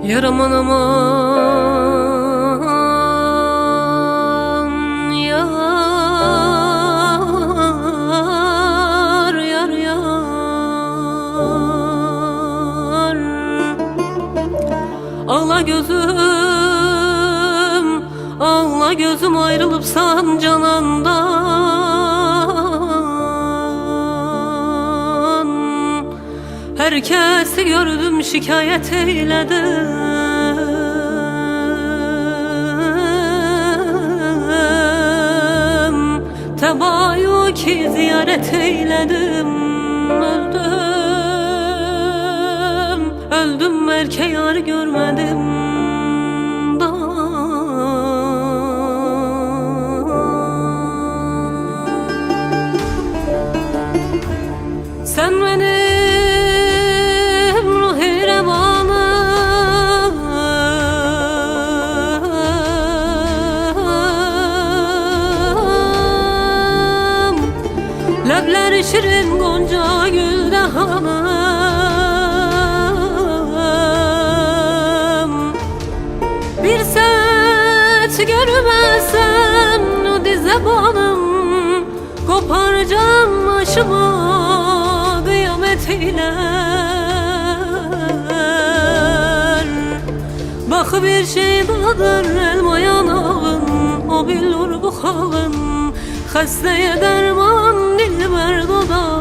Yar aman aman, yar yar yar. Ağla gözüm, ağla gözüm, ayrılıpsan canandan. Herkesi gördüm, şikayet eyledim. Tebayuki ziyaret eyledim. Öldüm, öldüm, erke yar görmedim da. Sen benim ruhi revanım, lebleri şirin gonca gül dehanım. Bir set görmezsem o dize banım, koparacağım başıma kıyamet eyler. Bak bir şey dadır elma yanağın, o bilir bu halın. Xəstəyə dərman dilbər dodaq.